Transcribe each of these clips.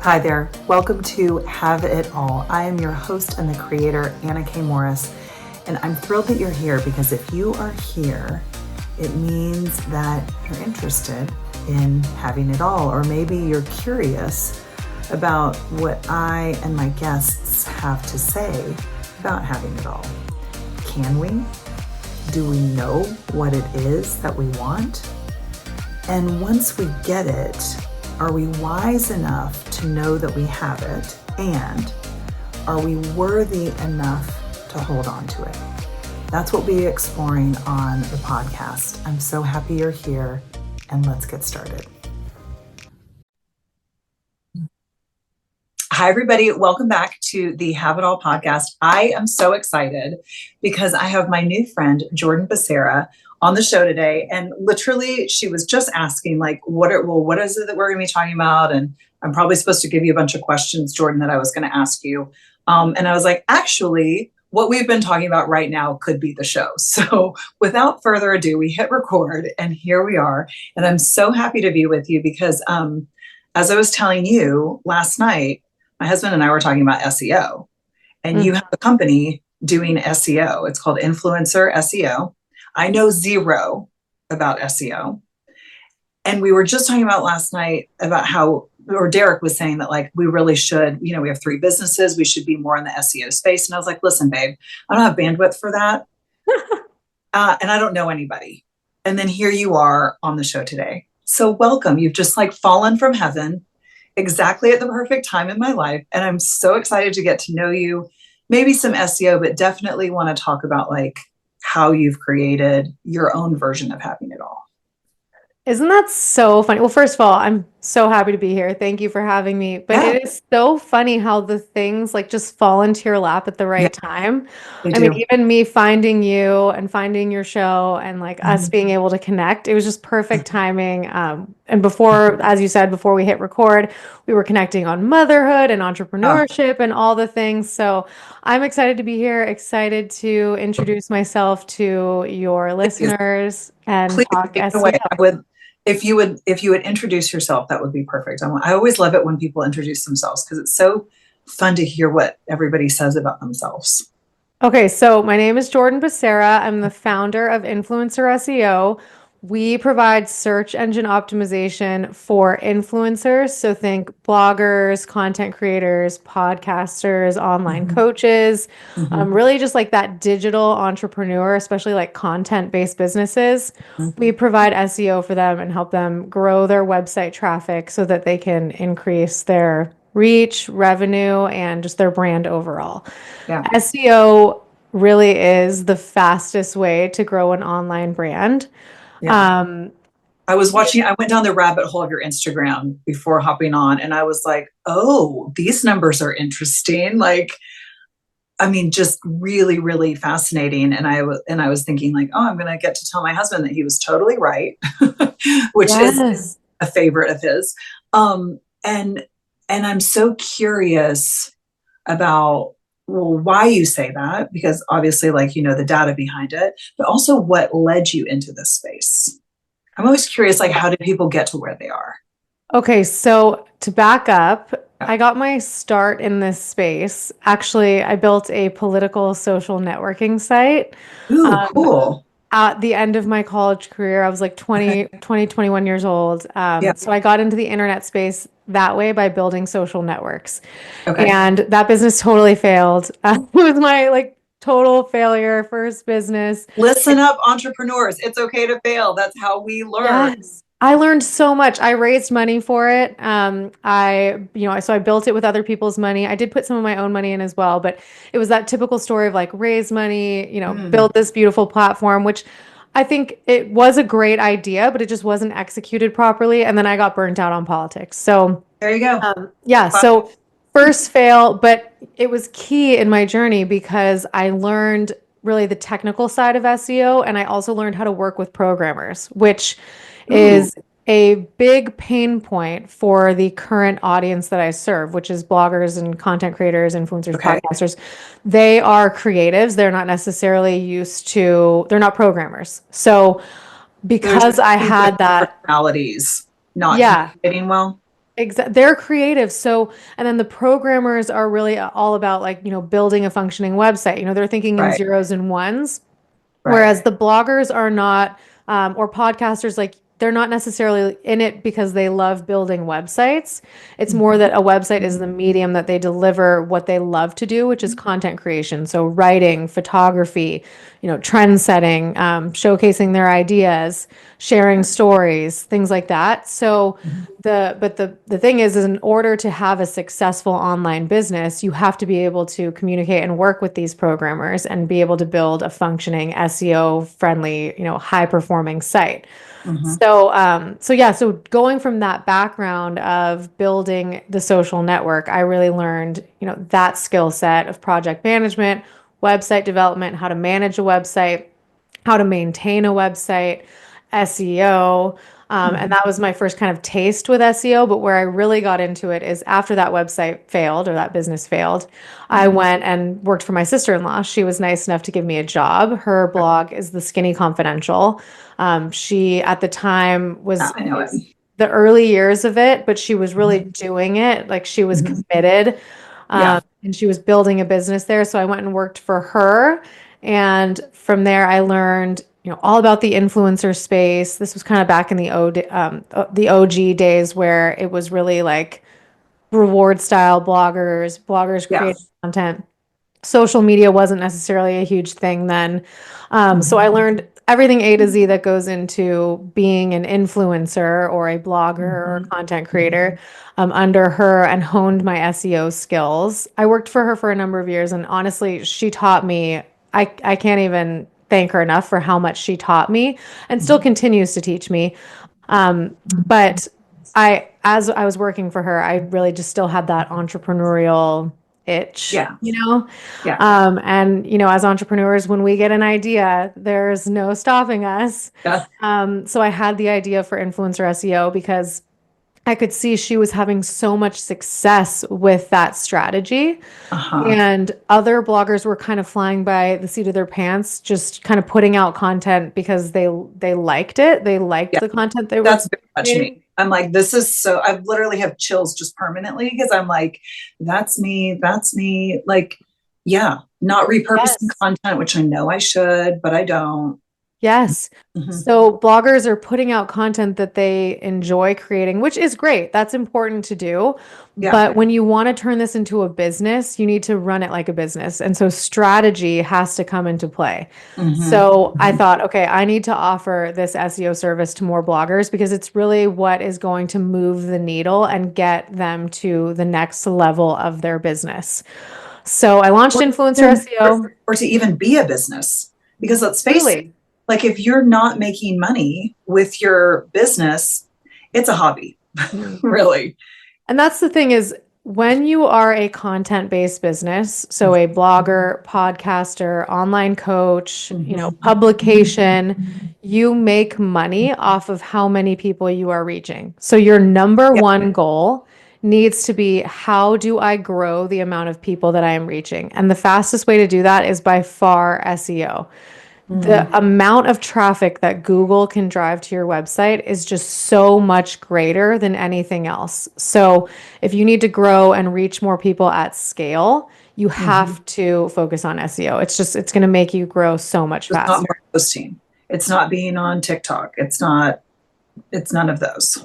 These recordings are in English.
Hi there. Welcome to Have It All. I am your host and the creator, Anna K. Morris, and I'm thrilled that you're here because if you are here, it means that you're interested in having it all, or maybe you're curious about what I and my guests have to say about having it all. Can we? Do we know what it is that we want? And once we get it, are we wise enough to know that we have it? And are we worthy enough to hold on to it? That's what we'll be exploring on the podcast. I'm so happy you're here, and let's get started. Hi, everybody. Welcome back to the Have It All podcast. I am so excited because I have my new friend, Jordan Becerra, on the show today. And literally, she was just asking, like, what is it that we're going to be talking about? And I'm probably supposed to give you a bunch of questions, Jordan, that I was going to ask you. And I was like, actually, what we've been talking about right now could be the show. So without further ado, we hit record and here we are. And I'm so happy to be with you because as I was telling you last night, my husband and I were talking about SEO. And you have a company doing SEO. It's called Influencer SEO. I know zero about SEO. And we were just talking about last night about how, or Derek was saying that, like, we really should, we have 3 businesses. We should be more in the SEO space. And I was like, listen, babe, I don't have bandwidth for that. And I don't know anybody. And then here you are on the show today. So welcome. You've just like fallen from heaven exactly at the perfect time in my life. And I'm so excited to get to know you, maybe some SEO, but definitely want to talk about like how you've created your own version of having it all. Isn't that so funny? Well, first of all, I'm so happy to be here. Thank you for having me. But It is so funny how the things like just fall into your lap at the right time. I mean, even me finding you and finding your show and like us being able to connect, it was just perfect timing. And before, as you said, before we hit record, we were connecting on motherhood and entrepreneurship and all the things. So I'm excited to be here, excited to introduce myself to your listeners and Please talk take it SEO. away. I would, if you would introduce yourself, that would be perfect. I always love it when people introduce themselves because it's so fun to hear what everybody says about themselves. Okay, so my name is Jordan Becerra. I'm the founder of Influencer SEO. We provide search engine optimization for influencers. So think bloggers, content creators, podcasters, online coaches, really just like that digital entrepreneur, especially like content-based businesses. We provide SEO for them and help them grow their website traffic so that they can increase their reach, revenue, and just their brand overall. Yeah. SEO really is the fastest way to grow an online brand. I went down the rabbit hole of your Instagram before hopping on, and I was like, oh, these numbers are interesting. Like, I mean, just really, really fascinating. And I was thinking like, oh, I'm going to get to tell my husband that he was totally right, which is a favorite of his. And I'm so curious about, well, why you say that, because obviously, like, the data behind it, but also what led you into this space. I'm always curious, like, how did people get to where they are? Okay, so to back up, I got my start in this space. Actually, I built a political social networking site. Ooh, cool. At the end of my college career, I was like 21 years old. So I got into the internet space that way by building social networks. Okay. And that business totally failed. It was my like total failure first business. Listen up, entrepreneurs. It's okay to fail. That's how we learn. Yes. I learned so much. I raised money for it. So I built it with other people's money. I did put some of my own money in as well, but it was that typical story of like raise money, build this beautiful platform, which I think it was a great idea, but it just wasn't executed properly. And then I got burnt out on politics. So there you go. So first fail, but it was key in my journey because I learned really the technical side of SEO, and I also learned how to work with programmers, which is a big pain point for the current audience that I serve, which is bloggers and content creators, influencers, podcasters. They are creatives. They're not necessarily they're not programmers. So because I had that personalities not getting well. They're creative. So, and then the programmers are really all about like, building a functioning website. They're thinking in Right. zeros and ones. Right. Whereas the bloggers are not, or podcasters, like they're not necessarily in it because they love building websites. It's more that a website is the medium that they deliver what they love to do, which is content creation. So writing, photography, trend setting, showcasing their ideas, sharing stories, things like that. So the thing is in order to have a successful online business, you have to be able to communicate and work with these programmers and be able to build a functioning SEO friendly, high performing site. Mhm. So going from that background of building the social network, I really learned, that skill set of project management, website development, how to manage a website, how to maintain a website, SEO. And Mhm. that was my first kind of taste with SEO. But where I really got into it is after that website failed or that business failed, I went and worked for my sister-in-law. She was nice enough to give me a job. Her blog is The Skinny Confidential. She at the time Yeah, was I know it. the early years of it, but she was really doing it. Like she was Mhm. committed, Yeah. and she was building a business there. So I went and worked for her. And from there, I learned, all about the influencer space. This was kind of back in the OG days where it was really like reward style bloggers Yeah. creating content. Social media wasn't necessarily a huge thing then. So I Mhm. learned everything A to Z that goes into being an influencer or a blogger or a Mhm. content creator under her and honed my SEO skills. I worked for her for a number of years, and honestly, she taught me. I can't even thank her enough for how much she taught me and still continues to teach me. But as I was working for her, I really just still had that entrepreneurial itch, Yeah. Yeah. And as entrepreneurs, when we get an idea, there's no stopping us. Yeah. So I had the idea for influencer SEO because I could see she was having so much success with that strategy. Uh-huh. And other bloggers were kind of flying by the seat of their pants, just kind of putting out content because they liked it. They liked Yeah. the content they were That's very much creating. me. I'm like, this is so, I literally have chills just permanently because I'm like, that's me. That's me. Like, yeah, not repurposing Yes. content, which I know I should, but I don't. Yes. Mhm. So bloggers are putting out content that they enjoy creating, which is great. That's important to do. Yeah. But when you want to turn this into a business, you need to run it like a business. And so strategy has to come into play. Hmm. So I thought, okay, I need to offer this SEO service to more bloggers because it's really what is going to move the needle and get them to the next level of their business. So I launched Or, Influencer even, SEO. or to even be a business. Because let's face it, Truly. like if you're not making money with your business, it's a hobby, really. And that's the thing is when you are a content-based business, so a blogger, podcaster, online coach, Hmm. publication, you make money off of how many people you are reaching. So your number Yeah. one goal needs to be how do I grow the amount of people that I am reaching? And the fastest way to do that is by far SEO. The Mm. amount of traffic that Google can drive to your website is just so much greater than anything else. So, if you need to grow and reach more people at scale, you Hmm. have to focus on SEO. It's going to make you grow so much It's not faster. more posting. It's not being on TikTok. It's not, it's none of those.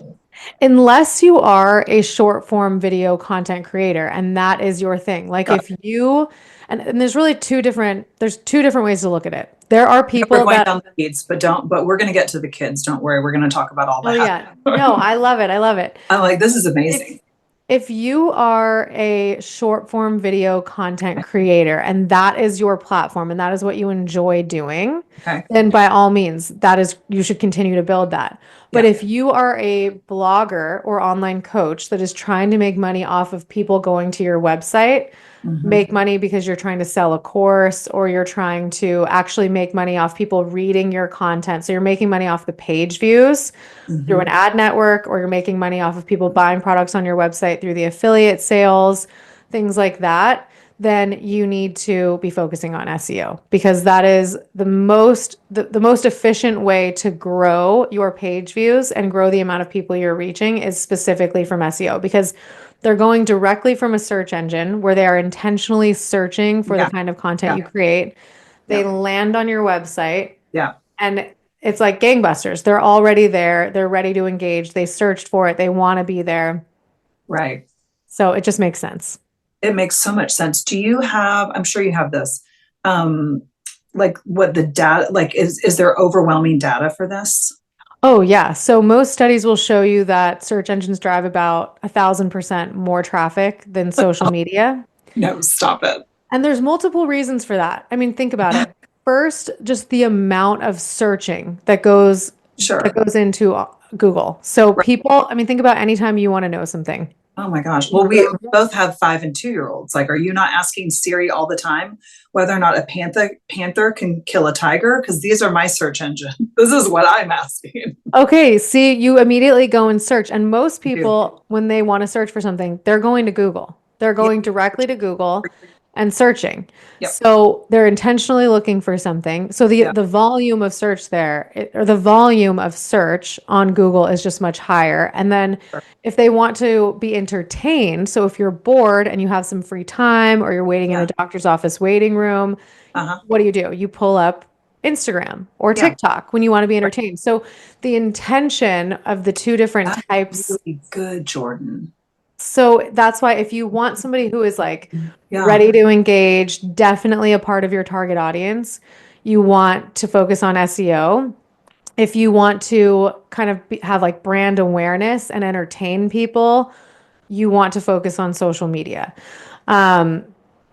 Unless you are a short form video content creator and that is your thing. Like Got if you and there's two different ways to look at it. There are We're people going that down the weeds, but we're going to get to the kids. Don't worry. We're going to talk about all oh that. yeah. No, I love it. I love it. I'm like, this is If amazing. if you are a short form video content creator and that is your platform and that is what you enjoy doing, Okay. then by all means, that is you should continue to build that. But Yeah. if you are a blogger or online coach that is trying to make money off of people going to your website, Hmm. make money because you're trying to sell a course or you're trying to actually make money off people reading your content. So you're making money off the page views through Hmm. an ad network, or you're making money off of people buying products on your website through the affiliate sales, things like that, then you need to be focusing on SEO because that is the most efficient way to grow your page views and grow the amount of people you're reaching is specifically from SEO because they're going directly from a search engine where they are intentionally searching for the Yeah. kind of content you Yeah. create. They Yeah. land on your website Yeah. and it's like gangbusters. They're already there. They're ready to engage. They searched for it. They want to be there. Right. So it just makes sense. It makes so much sense. Do you have, I'm sure you have this, um, like what the data, like is there overwhelming data for this? Oh, yeah. So most studies will show you that search engines drive about 1,000% more traffic than social media. No, stop it. And there's multiple reasons for that. I mean, think about it. First, just the amount of searching that Sure. goes into Google. So Right. people, I mean, think about anytime you want to know something. Oh my gosh. You Well, we go, both have 5 and 2-year-olds. Like, are you not asking Siri all the time whether or not a panther can kill a tiger? Because these are my search engine. This is what I'm asking. okay, see, you immediately go and search. And most I do. people, when they want to search for something, they're going to Google. They're Yeah. going directly to Google and searching. Yep. So they're intentionally looking for something. So the Yep. the volume of search or the volume of search on Google is just much higher. And then Sure. if they want to be entertained, so if you're bored and you have some free time or you're waiting in a Yeah. doctor's office waiting room, Uh-huh. what do? You pull up Instagram or Yeah. TikTok when you want to be Right. entertained. So the intention of the two different That's types. really good, Jordan. So that's why if you want somebody who is like Yeah. ready to engage, definitely a part of your target audience, you want to focus on SEO. If you want to kind of have like brand awareness and entertain people, you want to focus on social media. Um,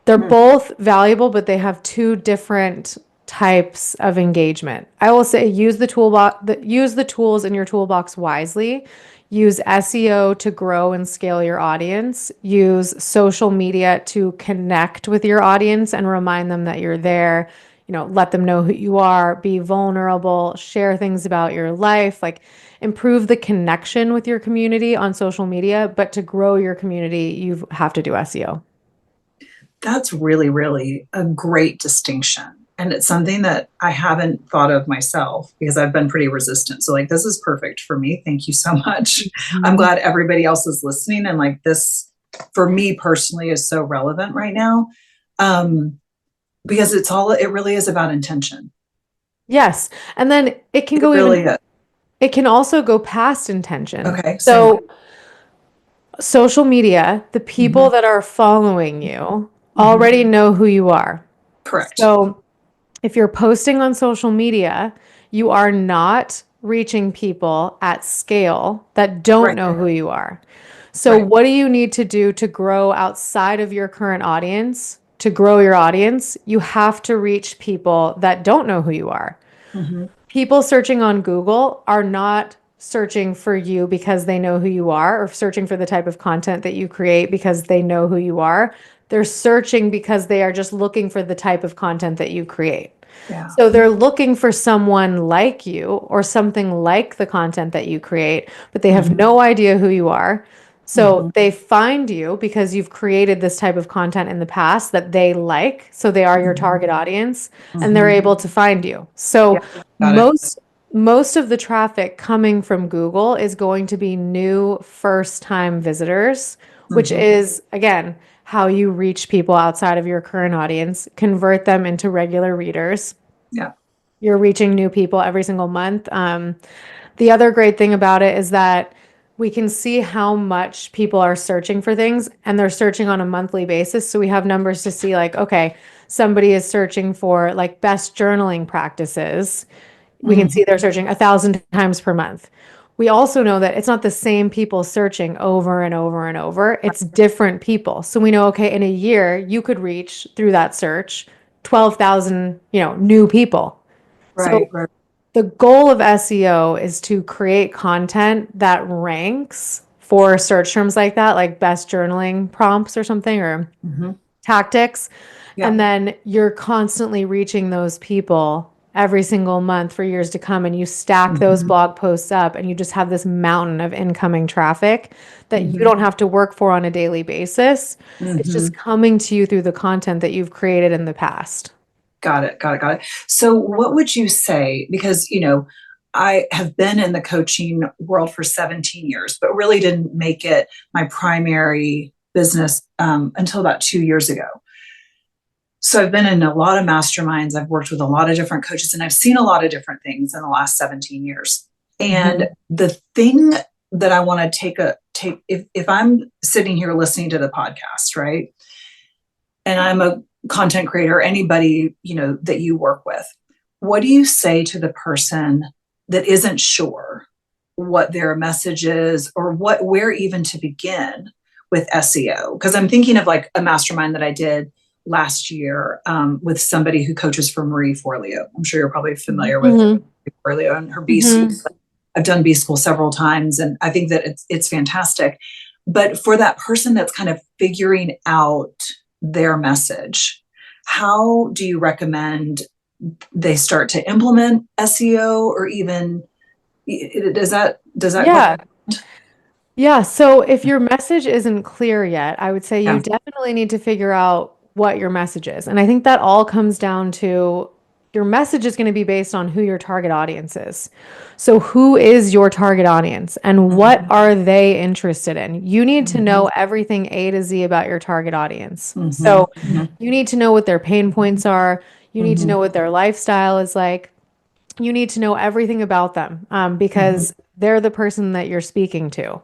they're Hmm. both valuable, but they have two different types of engagement. I will say use the tools in your toolbox wisely. Use SEO to grow and scale your audience. Use social media to connect with your audience and remind them that you're there. Let them know who you are, be vulnerable, share things about your life, like improve the connection with your community on social media. But to grow your community, you have to do SEO. That's really, really a great distinction. And it's something that I haven't thought of myself because I've been pretty resistant. So, like, this is perfect for me. Thank you so much. I'm glad everybody else is listening. And, like, this for me personally is so relevant right now because it really is about intention. Yes. And then it can It go really is. it can also go past intention. Okay. Same way. So social media, the people Mhm. that are following you Mhm. already know who you are. Correct. So if you're posting on social media, you are not reaching people at scale that don't Right. know who you are. So Right. what do you need to do to grow outside of your current audience? To grow your audience, you have to reach people that don't know who you are. Mhm. People searching on Google are not searching for you because they know who you are or searching for the type of content that you create because they know who you are. They're searching because they are just looking for the type of content that you create. Yeah. So they're looking for someone like you or something like the content that you create, but they have Mhm. no idea who you are. So Mhm. they find you because you've created this type of content in the past that they like. So they are your Mhm. target audience and they're Mhm. able to find you. Yeah. So Got it. most of the traffic coming from Google is going to be new first-time visitors, which Mhm. is again how you reach people outside of your current audience, convert them into regular readers. Yeah. You're reaching new people every single month. The other great thing about it is that we can see how much people are searching for things and they're searching on a monthly basis. So we have numbers to see like, okay, somebody is searching for like best journaling practices. We can Mhm. see they're searching 1,000 times per month. We also know that it's not the same people searching over and over and over. It's different people. So we know, okay, in a year, you could reach through that search 12,000, new people. So Right. Right. the goal of SEO is to create content that ranks for search terms like that, like best journaling prompts or something, or Mhm. tactics. Yeah. And then you're constantly reaching those people every single month for years to come, and you stack those blog posts up, and you just have this mountain of incoming traffic that you don't have to work for on a daily basis. It's just coming to you through the content that you've created in the past. Got it. Got it. Got it. So what would you say? Because, I have been in the coaching world for 17 years, but really didn't make it my primary business until about 2 years ago. So I've been in a lot of masterminds. I've worked with a lot of different coaches, and I've seen a lot of different things in the last 17 years. And the thing that I want to take, if I'm sitting here listening to the podcast, right? And I'm a content creator, anybody, that you work with, what do you say to the person that isn't sure what their message is, or where even to begin with SEO? Because I'm thinking of like a mastermind that I did last year with somebody who coaches for Marie Forleo. I'm sure you're probably familiar with Marie Forleo and her B School. I've done B School several times, and I think that it's fantastic. But for that person that's kind of figuring out their message, how do you recommend they start to implement SEO, or even does that Yeah. So if your message isn't clear yet, I would say you definitely need to figure out what your message is. And I think that all comes down to your message is going to be based on who your target audience is. So who is your target audience and what are they interested in? You need to know everything A to Z about your target audience. So you need to know what their pain points are. You need to know what their lifestyle is like. You need to know everything about them because they're the person that you're speaking to.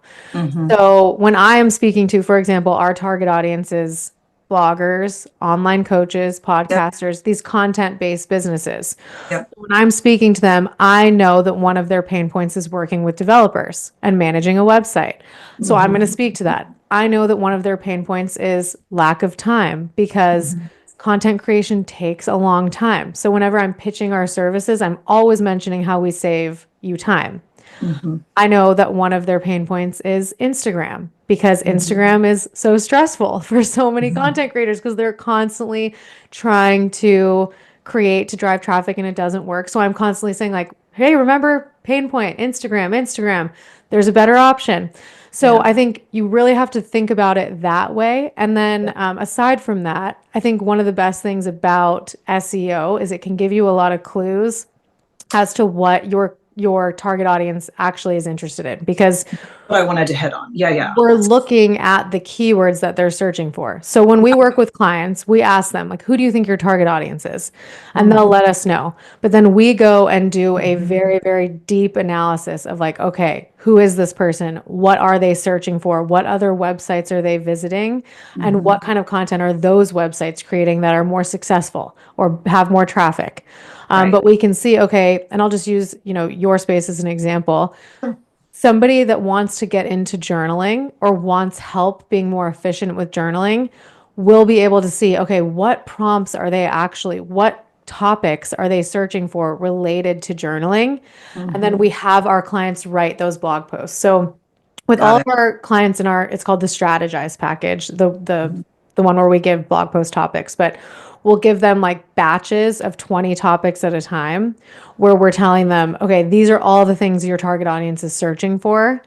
So when I am speaking to, for example, our target audience is bloggers, online coaches, podcasters, these content-based businesses. When I'm speaking to them, I know that one of their pain points is working with developers and managing a website. So I'm going to speak to that. I know that one of their pain points is lack of time because content creation takes a long time. So whenever I'm pitching our services, I'm always mentioning how we save you time. I know that one of their pain points is Instagram because Instagram is so stressful for so many content creators because they're constantly trying to create to drive traffic and it doesn't work. So I'm constantly saying like, hey, remember pain point, Instagram, there's a better option. So I think you really have to think about it that way. And then aside from that, I think one of the best things about SEO is it can give you a lot of clues as to what your target audience actually is interested in, because what I wanted to hit on. We're looking at the keywords that they're searching for. So when we work with clients, we ask them like, who do you think your target audience is? And they'll let us know. But then we go and do a very, very deep analysis of like, okay, who is this person? What are they searching for? What other websites are they visiting? And what kind of content are those websites creating that are more successful or have more traffic? But we can see, okay, and I'll just use, your space as an example. Somebody that wants to get into journaling or wants help being more efficient with journaling will be able to see, okay, what prompts are they actually, what topics are they searching for related to journaling? And then we have our clients write those blog posts. So with all of our clients in it's called the Strategize package, the one where we give blog post topics, but we'll give them like batches of 20 topics at a time where we're telling them, okay, these are all the things your target audience is searching for.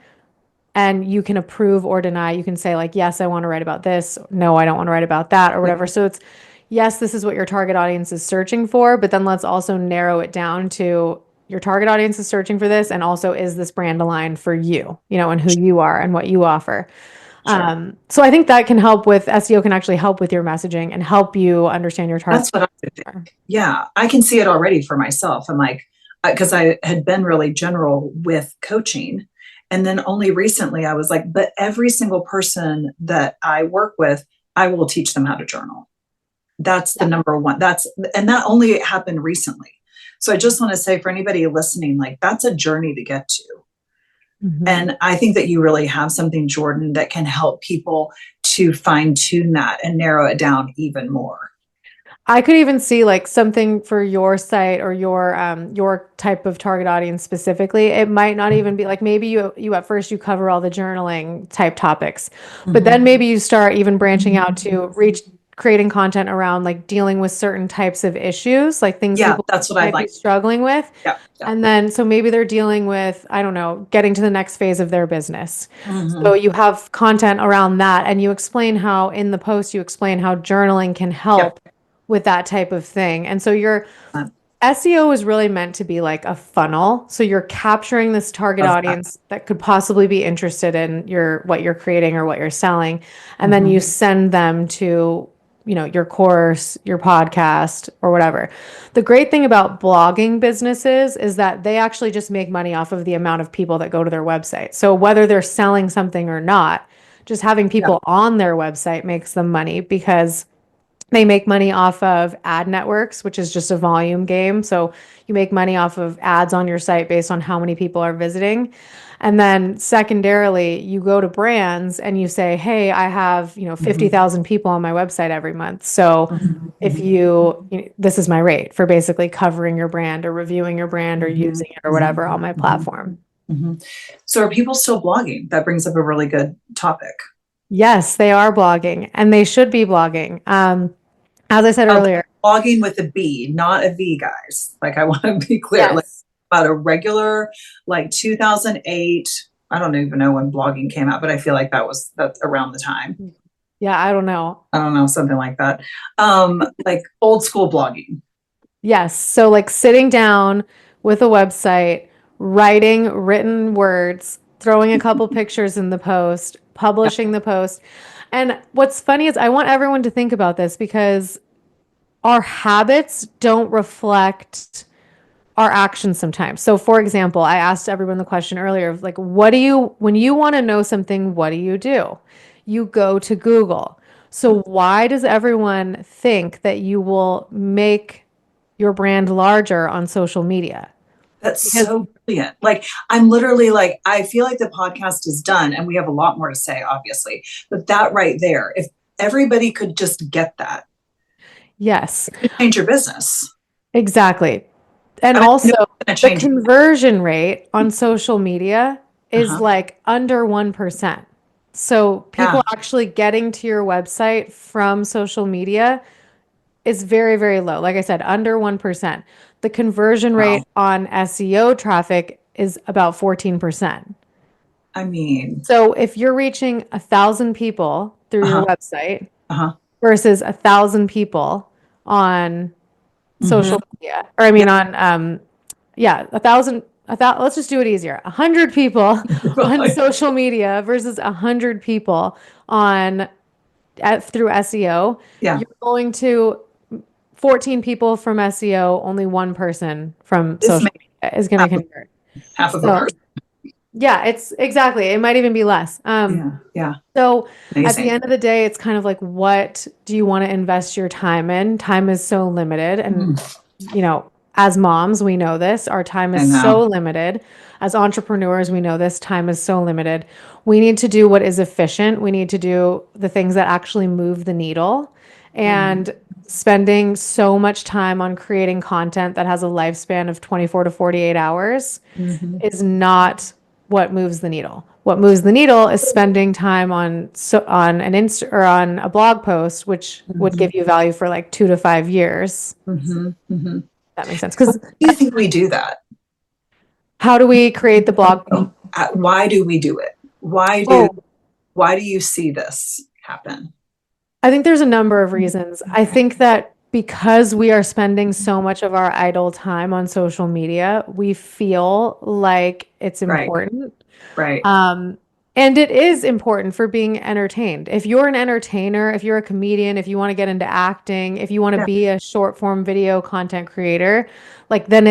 And you can approve or deny. You can say like, yes, I want to write about this. No, I don't want to write about that or whatever. So it's, yes, this is what your target audience is searching for, but then let's also narrow it down to your target audience is searching for this. And also, is this brand aligned for you, and who you are and what you offer? So I think that can help with SEO, can actually help with your messaging and help you understand your target. That's what I would think. Yeah, I can see it already for myself. I'm like, because I had been really general with coaching. And then only recently I was like, but every single person that I work with, I will teach them how to journal. That's the number one. And that only happened recently. So I just want to say for anybody listening, like that's a journey to get to. And I think that you really have something, Jordan, that can help people to fine tune that and narrow it down even more. I could even see like something for your site or your type of target audience specifically. It might not even be like, maybe you at first you cover all the journaling type topics, but then maybe you start even branching out to reach creating content around like dealing with certain types of issues, like things Yeah, people that's what I'd might be like. struggling with. Yeah, yeah. And then, so maybe they're dealing with, I don't know, getting to the next phase of their business. So Hmm. you have content around that, and you explain how in the post, you explain how journaling can Yep. help with that type of thing. And so your SEO is really meant to be like a funnel. So you're capturing this target Love that. audience that could possibly be interested in what you're creating or what you're selling. And then Hmm. you send them to, your course, your podcast, or whatever. The great thing about blogging businesses is that they actually just make money off of the amount of people that go to their website. So whether they're selling something or not, just having Yeah. people on their website makes them money because they make money off of ad networks, which is just a volume game. So you make money off of ads on your site based on how many people are visiting. And then secondarily, you go to brands and you say, "Hey, I have, Hmm. 50,000 people on my website every month. So Hmm. if Hmm. this is my rate for basically covering your brand or reviewing your brand or Hmm. using it or whatever on my Hmm. platform." Hmm. So are people still blogging? That brings up a really good topic. Yes, they are blogging and they should be blogging. As I said Oh, earlier, blogging with a B, not a V, guys. Like I want to be clear. Like yes. about a regular, like 2008. I don't even know when blogging came out, but I feel like that's around the time. Yeah, I don't know. I don't know, something like that. Like old school blogging. Yes. So, like sitting down with a website, writing written words, throwing a couple pictures in the post, Yeah. publishing the post. And what's funny is I want everyone to think about this because our habits don't reflect our actions sometimes. So, for example, I asked everyone the question earlier of like, when you want to know something, what do? You go to Google. So, why does everyone think that you will make your brand larger on social media? That's Because, so brilliant. Like, I'm literally like, I feel like the podcast is done and we have a lot more to say, obviously. But that right there, if everybody could just get that, yes, it could change your business. exactly. And I mean, I know also, it's going to the change. conversion rate on social media is Uh-huh. like under 1%. So, Yeah. people actually getting to your website from social media is very, very low. Like I said, under 1%. The conversion Wow. rate on SEO traffic is about 14%. I mean, So if you're reaching 1,000 people through your uh-huh. website Uh-huh. versus 1,000 people on Hmm. social media, or I Yeah. mean on, yeah, let's just do it easier. 100 people on social media versus 100 people on through SEO, Yeah. you're going to 14 people from SEO, only one person from This social makes media is going to half of, convert. half of a So, person. yeah, it's exactly. It might even be less. Yeah. Yeah. So at the Amazing. end of the day, it's kind of like, what do you want to invest your time in? Time is so limited. And, Mm, as moms, we know this. Our time I is know. so limited. As entrepreneurs, we know this. Time is so limited. We need to do what is efficient. We need to do the things that actually move the needle. Mm, And spending so much time on creating content that has a lifespan of 24 to 48 hours mhm, is not what moves the needle. What moves the needle is spending time on an or on a blog post, which would mhm, give you value for like 2 to 5 years. mhm, mhm. That makes sense. Because Do you think we do that? how do we create the blog post? Why do we do it? Oh, Why do you see this happen? I think there's a number of reasons. I think that because we are spending so much of our idle time on social media, we feel like it's Right, important. right. Um, and it is important for being entertained. If you're an entertainer, if you're a comedian, if you want to get into acting, if you want to Yeah. be a short form video content creator, like then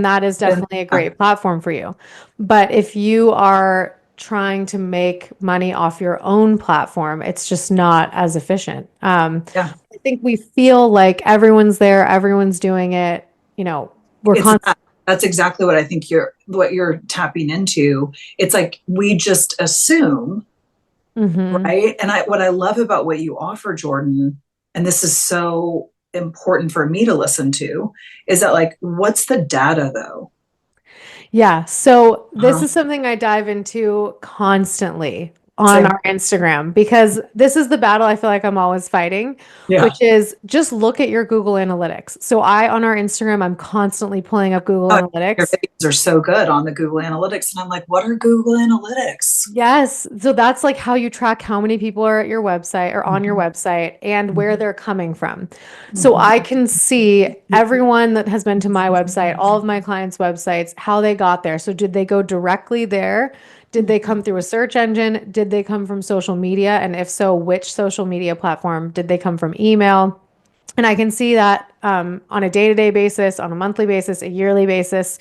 that is Then, definitely a great platform for you. But if you are trying to make money off your own platform, it's just not as efficient. yeah, I think we feel like everyone's there, everyone's doing it, we're it's constantly. that. That's exactly what I think you're tapping into. It's like we just assume, Hmm. right? And what I love about what you offer, Jordan, and this is so important for me to listen to, is that like, what's the data though? Yeah, so this Huh? is something I dive into constantly. on Same. our Instagram, because this is the battle I feel like I'm always fighting, Yeah. which is just look at your Google Analytics. So on our Instagram, I'm constantly pulling up Google Oh, your Analytics. videos are so good on the Google Analytics. And I'm like, what are Google Analytics? Yes. So that's like how you track how many people are at your website or on your Mhm, website and where mhm, they're coming from. So mhm. I can see everyone that has been to my website, all of my clients' websites, how they got there. So did they go directly there? Did they come through a search engine? Did they come from social media? And if so, which social media platform? Did they come from email? And I can see that on a day-to-day basis, on a monthly basis, a yearly basis.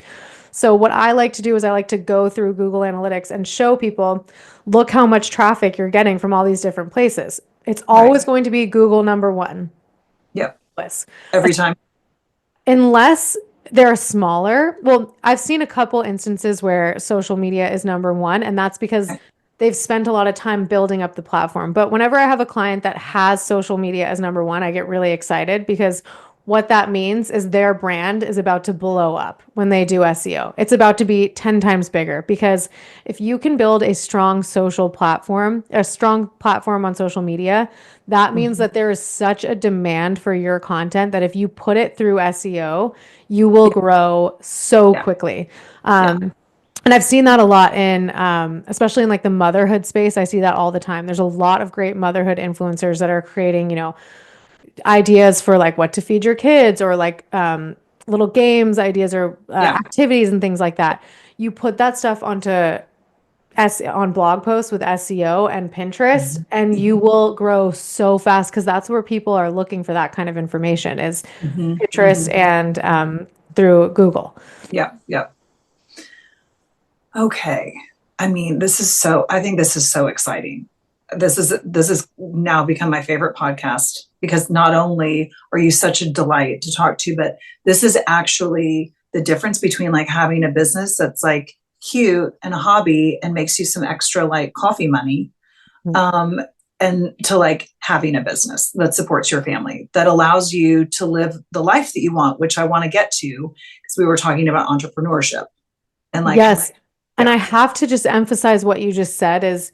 So what I like to do is I like to go through Google Analytics and show people, look how much traffic you're getting from all these different places. It's Right. always going to be Google number one Yep. list. Every time. Unless they're smaller. Well, I've seen a couple instances where social media is number one, and that's because they've spent a lot of time building up the platform. But whenever I have a client that has social media as number one, I get really excited because what that means is their brand is about to blow up when they do SEO. It's about to be 10 times bigger because if you can build a strong social platform, a strong platform on social media, that means Mhm. that there is such a demand for your content that if you put it through SEO, you will Yeah. grow so Yeah. quickly. Yeah. And I've seen that a lot in, especially in like the motherhood space. I see that all the time. There's a lot of great motherhood influencers that are creating, ideas for like what to feed your kids or like little games, ideas or Yeah. activities and things like that. You put that stuff on blog posts with SEO and Pinterest, Mhm, and you mhm, will grow so fast because that's where people are looking for that kind of information is mhm, Pinterest mhm. and through Google. Yeah. Yeah. Okay. I mean, I think this is so exciting. This has now become my favorite podcast because not only are you such a delight to talk to, but this is actually the difference between like having a business that's like cute and a hobby and makes you some extra like coffee money, um, and to like having a business that supports your family, that allows you to live the life that you want, which I want to get to because we were talking about entrepreneurship and like, Yes. And yeah. I have to just emphasize what you just said is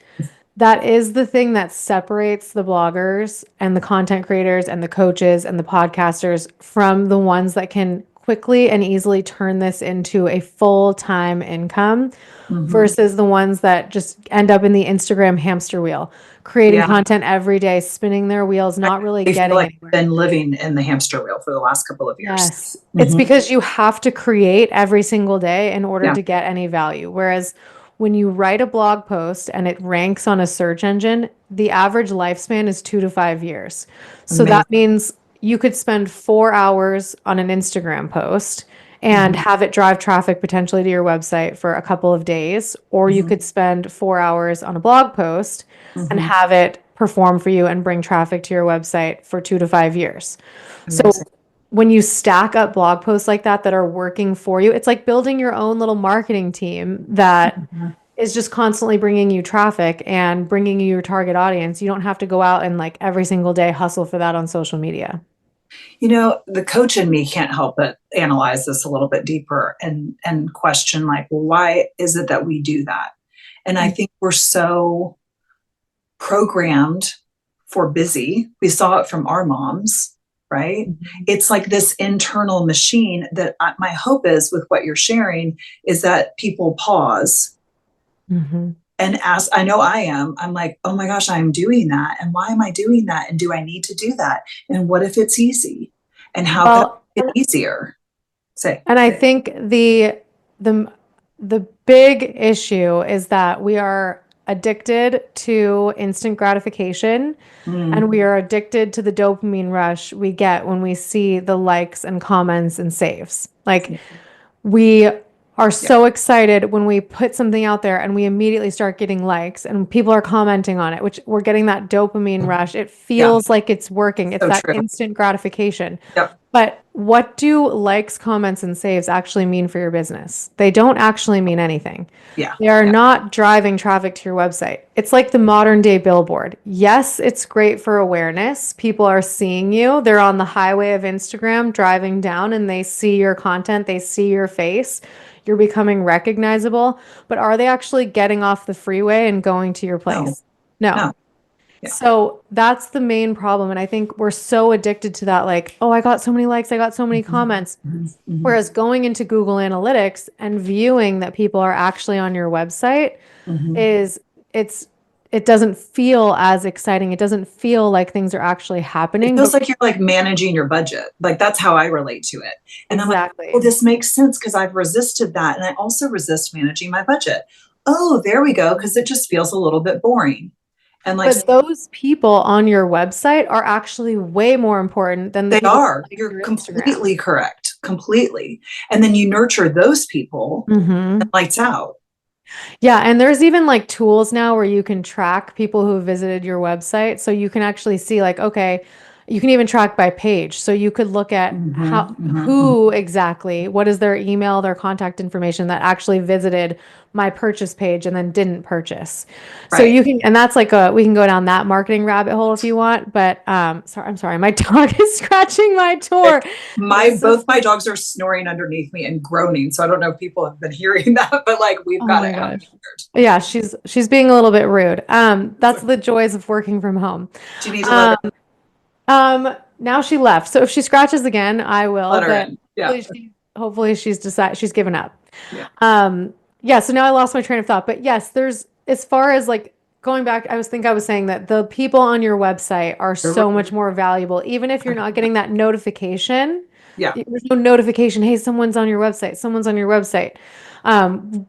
that is the thing that separates the bloggers and the content creators and the coaches and the podcasters from the ones that can quickly and easily turn this into a full-time income Mhm. versus the ones that just end up in the Instagram hamster wheel, creating Yeah. content every day, spinning their wheels, not really They feel getting like anywhere. they've been living in the hamster wheel for the last couple of years. Yes. It's Mhm. because you have to create every single day in order Yeah. to get any value. Whereas when you write a blog post and it ranks on a search engine, the average lifespan is 2 to 5 years. So Amazing. that means you could spend 4 hours on an Instagram post and Mhm. have it drive traffic potentially to your website for a couple of days, or you Mhm. could spend 4 hours on a blog post and Mhm. have it perform for you and bring traffic to your website for 2 to 5 years. So Amazing. when you stack up blog posts like that are working for you, it's like building your own little marketing team that Mhm. is just constantly bringing you traffic and bringing you your target audience. You don't have to go out and like every single day hustle for that on social media. The coach in me can't help but analyze this a little bit deeper and question like, well, why is it that we do that? And I think we're so programmed for busy. We saw it from our moms, right? Mhm. It's like this internal machine that my hope is with what you're sharing is that people pause Mhm. and ask. I know I'm like, oh my gosh, I'm doing that. And why am I doing that? And do I need to do that? And what if it's easy? And how can I Well, make it easier? Say, and I think the the big issue is that we are addicted to instant gratification and mm, we are addicted to the dopamine rush we get when we see the likes and comments and saves. Like we are yeah, so excited when we put something out there and we immediately start getting likes and people are commenting on it, which we're getting that dopamine rush. It yeah, feels like it's working. It's so that true. instant gratification. Yep. But what do likes, comments, and saves actually mean for your business? They don't actually mean anything. Yeah. They are Yeah. not driving traffic to your website. It's like the modern day billboard. Yes, it's great for awareness. People are seeing you. They're on the highway of Instagram driving down and they see your content, they see your face. You're becoming recognizable. But are they actually getting off the freeway and going to your No, place? No. No. Yeah. So that's the main problem. And I think we're so addicted to that, like, oh, I got so many likes, I got so many Mhm, comments. mhm, mhm, Whereas going into Google Analytics and viewing that people are actually on your website mhm. is it's it doesn't feel as exciting. It doesn't feel like things are actually It happening, feels but like you're like managing your budget. Like that's how I relate to it. And I'm like, oh, exactly. this makes sense because I've resisted that. And I also resist managing my budget. Oh, there we go. Because it just feels a little bit boring. And like But those people on your website are actually way more important than the they people are, who like you're your Instagram. completely correct. Completely. And then you nurture those people and Hmm. lights out. Yeah, and there's even like tools now where you can track people who visited your website. So you can actually see like, okay, you can even track by page. So you could look at Hmm, how hmm, hmm. who exactly, what is their email, their contact information that actually visited my purchase page and then didn't purchase. So Right. you can, and that's like a we can go down that marketing rabbit hole if you want. But sorry, I'm sorry, my dog is scratching my door. My This is both my dogs are snoring underneath me and groaning. So I don't know if people have been hearing that, but like we've oh got my it gosh. outnumbered. Yeah, she's being a little bit rude. That's the joys of working from home. Do you need to Um, now she left. So if she scratches again, I will, let her but in? Yeah. hopefully she's given up. Yeah. Yeah, so now I lost my train of thought. But yes, there's as far as like going back, I was saying that the people on your website are so much more valuable, even if you're not getting that notification. Yeah. There's no notification, hey, someone's on your website, someone's on your website.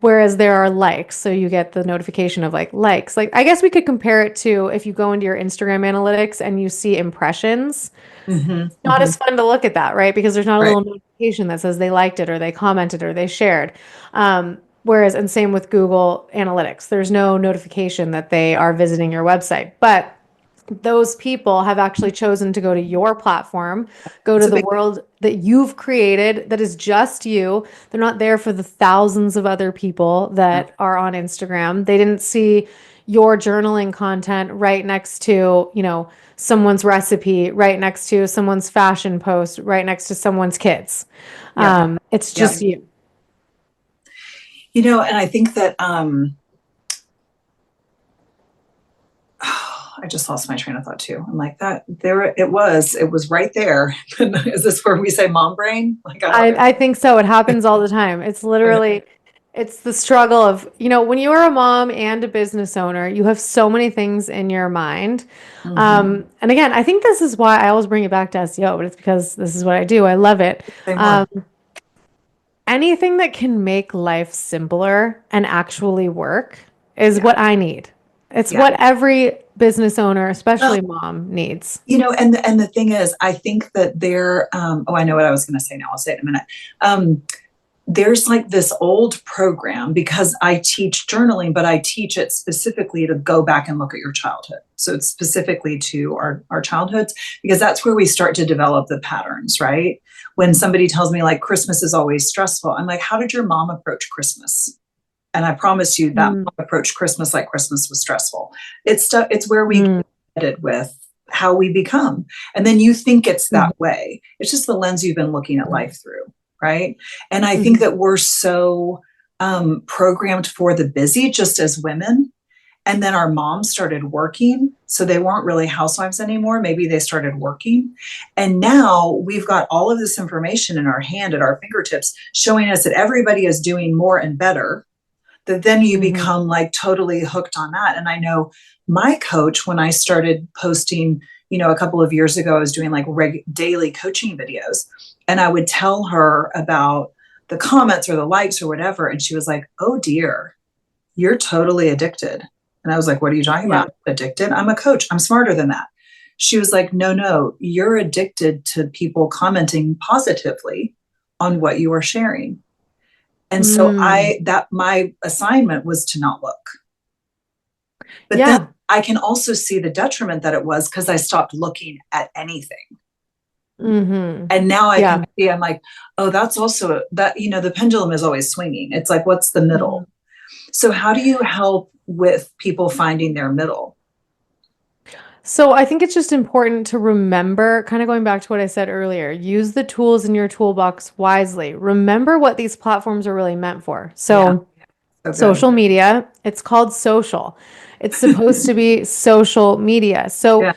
Whereas there are likes, so you get the notification of like likes. Like I guess we could compare it to if you go into your Instagram analytics and you see impressions. Hmm, Not hmm. as fun to look at that, right? Because there's not a Right. little notification that says they liked it or they commented or they shared. Whereas, and same with Google Analytics, there's no notification that they are visiting your website. But those people have actually chosen to go to your platform, go It's to a the big, world that you've created that is just you. They're not there for the thousands of other people yeah. that are on Instagram. They didn't see your journaling content right next to, someone's recipe, right next to someone's fashion post, right next to someone's kids. Yep. It's Yep. just you. And I think that I just lost my train of thought too. I'm like that there it was right there. Is this where we say mom brain? Like I don't know. I think so. It happens all the time. It's I know. literally, it's the struggle of, when you are a mom and a business owner, you have so many things in your mind. Hmm. And again, I think this is why I always bring it back to SEO, but it's because this is what I do. I love it. Say more. Um, Anything that can make life simpler and actually work is Yeah. what I need. It's Yeah. what every business owner, Well, especially mom, needs. and the thing is, I think that I know what I was going to say now. I'll say it in a minute. Um, there's like this old program because I teach journaling, but I teach it specifically to go back and look at your childhood. So it's specifically to our childhoods because that's where we start to develop the patterns, right? When somebody tells me like Christmas is always stressful, I'm like, how did your mom approach Christmas? And I promise you that Mm, mom approached Christmas like Christmas was stressful. It's where we mm, get it with how we become. And then you think it's mhm, that way. It's just the lens you've been looking at life through, right? And I think mhm. that we're so programmed for the busy just as women. And then our moms started working. So they weren't really housewives anymore. Maybe they started working. And now we've got all of this information in our hand at our fingertips showing us that everybody is doing more and better, that then you Mhm. become like totally hooked on that. And I know my coach, when I started posting, a couple of years ago, I was doing like daily coaching videos, and I would tell her about the comments or the likes or whatever. And she was like, oh dear, you're totally addicted. And I was like, what are you talking Yeah. about? Addicted? I'm a coach. I'm smarter than that. She was like, no, no, you're addicted to people commenting positively on what you are sharing. And so Mm. my assignment was to not look. But then Yeah. I can also see the detriment that it was because I stopped looking at anything. Hmm. And now I Yeah. can see, I'm like, oh, that's also that, the pendulum is always swinging. It's like, what's the Mhm. middle? So how do you help with people finding their middle? So I think it's just important to remember, kind of going back to what I said earlier, use the tools in your toolbox wisely. Remember what these platforms are really meant for. Yeah. So So good. Social media, it's called social. It's supposed to be social media. So Yeah.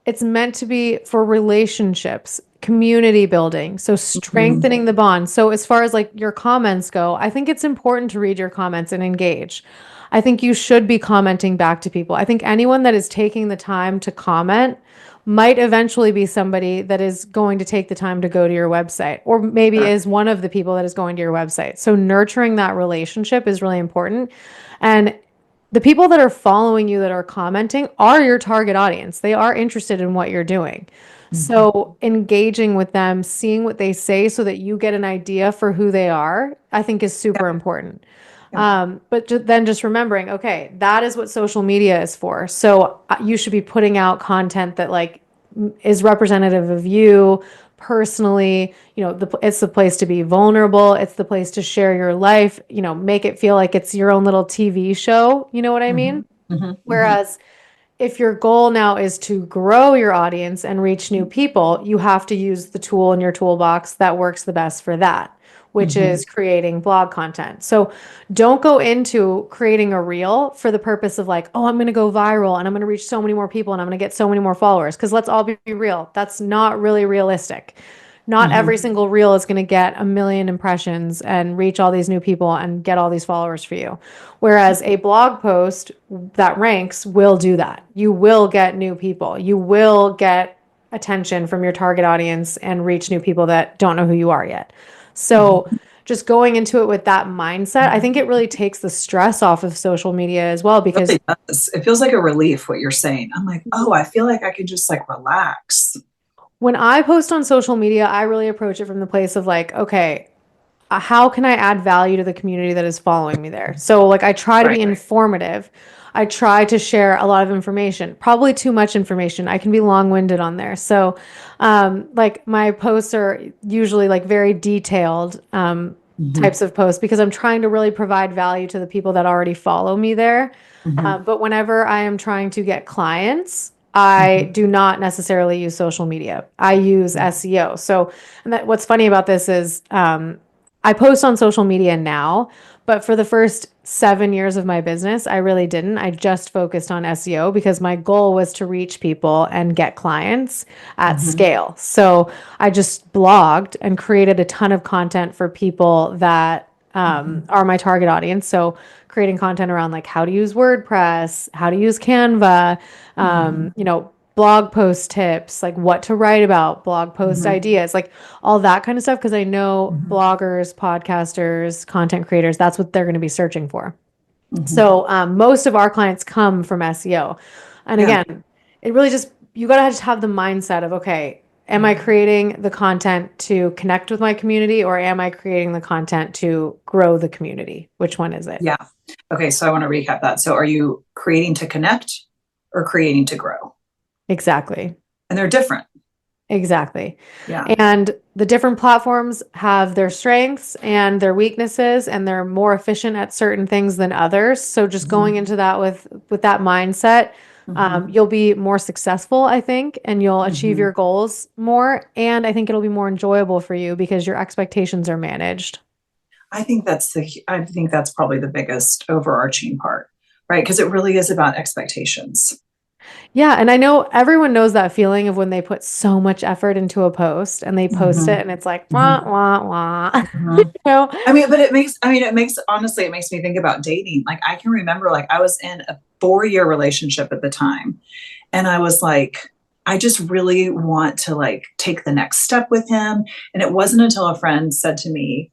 it's meant to be for relationships, community building, so Mhm. strengthening the bond. So as far as like your comments go, I think it's important to read your comments and engage. I think you should be commenting back to people. I think anyone that is taking the time to comment might eventually be somebody that is going to take the time to go to your website, or maybe Sure. is one of the people that is going to your website. So nurturing that relationship is really important. And the people that are following you that are commenting are your target audience. They are interested in what you're doing. Mhm. So engaging with them, seeing what they say so that you get an idea for who they are, I think is super Yeah. important. Yeah. But then just remembering, okay, that is what social media is for. So you should be putting out content that like is representative of you personally. You know, it's the place to be vulnerable. It's the place to share your life, you know, make it feel like it's your own little TV show. You know what I mean? Mhm. Mhm. Mhm. Whereas if your goal now is to grow your audience and reach new people, you have to use the tool in your toolbox that works the best for that, which Mhm. is creating blog content. So don't go into creating a reel for the purpose of like, oh, I'm going to go viral and I'm going to reach so many more people and I'm going to get so many more followers. Because let's all be real, that's not really realistic. Not Mhm. every single reel is going to get a million impressions and reach all these new people and get all these followers for you. Whereas a blog post that ranks will do that. You will get new people. You will get attention from your target audience and reach new people that don't know who you are yet. So Mhm. just going into it with that mindset, I think it really takes the stress off of social media as well It because really does. It feels like a relief what you're saying. I'm like, oh, I feel like I can just like relax. when I post on social media, I really approach it from the place of like, okay, how can I add value to the community that is following me there? So, like, I try to be Right. informative. I try to share a lot of information, probably too much information. I can be long winded on there. So, like, my posts are usually like very detailed Mhm. types of posts because I'm trying to really provide value to the people that already follow me there. Mhm. But whenever I am trying to get clients, I Mhm. do not necessarily use social media. I use Mhm. SEO. So, and what's funny about this is I post on social media now, but for the first 7 years of my business, I really didn't. I just focused on SEO because my goal was to reach people and get clients at Mhm. scale. So I just blogged and created a ton of content for people that Mhm. are my target audience. So creating content around like how to use WordPress, how to use Canva, Mhm. you know, blog post tips, like what to write about, blog post Mhm. ideas, like all that kind of stuff. Because I know Mhm. bloggers, podcasters, content creators, that's what they're going to be searching for. Mhm. So most of our clients come from SEO. And Yeah. again, it really just, you got to just have the mindset of, okay, am I creating the content to connect with my community or am I creating the content to grow the community? Which one is it? Yeah. Okay. So I want to recap that. So are you creating to connect or creating to grow? Exactly. And they're different. Exactly. Yeah. And the different platforms have their strengths and their weaknesses, and they're more efficient at certain things than others. So just Mhm. going into that with that mindset, Mhm. you'll be more successful, I think, and you'll achieve Mhm. your goals more. And I think it'll be more enjoyable for you because your expectations are managed. I think that's probably the biggest overarching part, right? Because it really is about expectations. Yeah, and I know everyone knows that feeling of when they put so much effort into a post and they post it Mhm. and it's like wah Mhm. wah wah. You Mhm. know? Honestly, it makes me think about dating. Like, I can remember, like, I was in a 4 year relationship at the time. And I was like, I just really want to like take the next step with him. And it wasn't until a friend said to me,